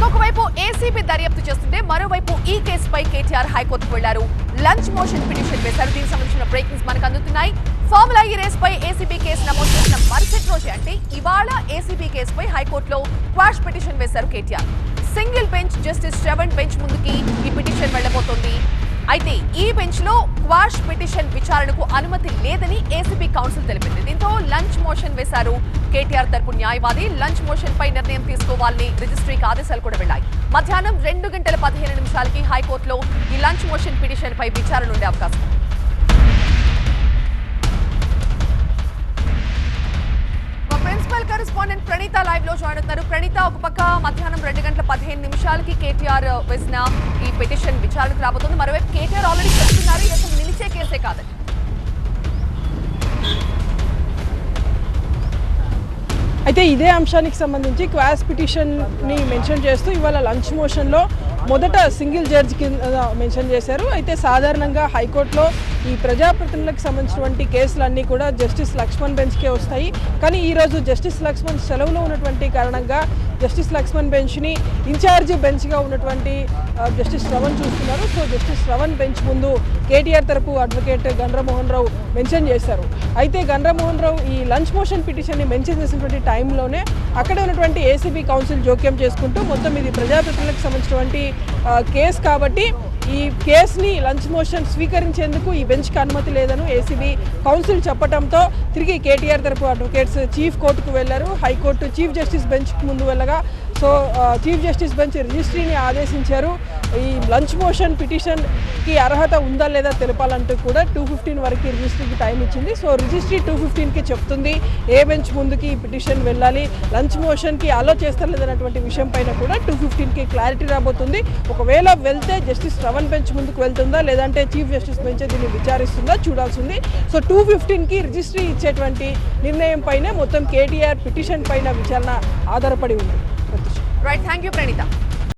ఇంకొకవైపు ACB దర్యాప్తు చేస్తుంటే మరోవైపు ఈ కేసుపై కేటీఆర్ హైకోర్టుకు వెళ్లారు. లంచ్ మోషన్ పిటిషన్ వేశారు. దీనికి సంబంధించిన బ్రేకింగ్స్ మనకు అందుతున్నాయి. ఫార్ములా ఈ రేస్ పై ఏసీబీ కేసు నమోదు చేసిన మరుసటి రోజే అంటే ఇవాళ ఏసీబీ కేసుపై హైకోర్టులో క్వాష్ పిటిషన్ వేశారు KTR. Single bench justice Shravan bench ముందుకి ఈ పిటిషన్ వెళ్లబోతోంది. అయితే ఈ బెంచ్ లో క్వాష్ పిటిషన్ విచారణకు అనుమతి లేదని ఏసీబీ కౌన్సిల్ తెలిపింది. దీంతో లంచ్ మోషన్ వేశారు కేటీఆర్ తరపు న్యాయవాది. లంచ్ మోషన్ పై నిర్ణయం తీసుకోవాలని రిజిస్ట్రీకి ఆదేశాలు కూడా వెళ్లాయి. మధ్యాహ్నం 2:15 హైకోర్టులో ఈ లంచ్ మోషన్ పిటిషన్ పై విచారణ ఉండే అవకాశం. ప్రిన్సిపల్ కరెస్పాండెంట్ ప్రణీత లైవ్ లో జాయిన్ అవుతున్నారు. ప్రణీత, ఒక పక్క మధ్యాహ్నం 2:15 కేటీఆర్ వేసిన ఈ పిటిషన్ విచారణకు రాబోతుంది. మరోవైపు కేటీఆర్ ఆల్రెడీ చెప్తున్నారు ఇది అసలు నిలిచే కేసే కాదని. అయితే ఇదే అంశానికి సంబంధించి క్వాష్ పిటిషన్ని మెన్షన్ చేస్తూ ఇవాళ లంచ్ మోషన్లో మొదట సింగిల్ జడ్జి కింద మెన్షన్ చేశారు. అయితే సాధారణంగా హైకోర్టులో ఈ ప్రజాప్రతినిధులకు సంబంధించినటువంటి కేసులన్నీ కూడా జస్టిస్ లక్ష్మణ్ బెంచ్కే వస్తాయి. కానీ ఈరోజు జస్టిస్ లక్ష్మణ్ సెలవులో ఉన్నటువంటి కారణంగా జస్టిస్ లక్ష్మణ్ బెంచ్ని ఇన్ఛార్జి బెంచ్గా ఉన్నటువంటి జస్టిస్ శ్రవణ్ చూస్తున్నారు. సో జస్టిస్ శ్రవణ్ బెంచ్ ముందు కేటీఆర్ తరపు అడ్వకేట్ గండ్రమోహన్ రావు మెన్షన్ చేశారు. అయితే గండ్రమోహన్ రావు ఈ లంచ్ మోషన్ పిటిషన్ని మెన్షన్ చేసినటువంటి టైంలోనే అక్కడ ఉన్నటువంటి ఏసీబీ కౌన్సిల్ జోక్యం చేసుకుంటూ మొత్తం ఇది ప్రజాప్రతినిధులకు సంబంధించినటువంటి కేసు కాబట్టి ఈ కేసుని లంచ్ మోషన్ స్వీకరించేందుకు ఈ బెంచ్కి అనుమతి లేదని ఏసీబీ కౌన్సిల్ చెప్పడంతో తిరిగి కేటీఆర్ తరపు అడ్వకేట్స్ చీఫ్ కోర్టుకు వెళ్లారు. హైకోర్టు చీఫ్ జస్టిస్ బెంచ్ ముందు వెళ్ళగా సో చీఫ్ జస్టిస్ బెంచ్ రిజిస్ట్రీని ఆదేశించారు. ఈ లంచ్ మోషన్ పిటిషన్కి అర్హత ఉందా లేదా తెలపాలంటూ కూడా 2:15 వరకు రిజిస్ట్రీకి టైం ఇచ్చింది. సో రిజిస్ట్రీ 2:15కి చెప్తుంది ఏ బెంచ్ ముందుకి ఈ పిటిషన్ వెళ్ళాలి, లంచ్ మోషన్కి అలో చేస్తారు లేదన్నటువంటి విషయం పైన కూడా 2:15కి క్లారిటీ రాబోతుంది. ఒకవేళ వెళ్తే జస్టిస్ శ్రవణ్ బెంచ్ ముందుకు వెళ్తుందా లేదంటే చీఫ్ జస్టిస్ బెంచ్ దీన్ని విచారిస్తుందా చూడాల్సింది. సో 2:15కి రిజిస్ట్రీ ఇచ్చేటువంటి నిర్ణయం పైన మొత్తం కేటీఆర్ పిటిషన్ పైన విచారణ ఆధారపడి ఉంది. Right, thank you Praneetha.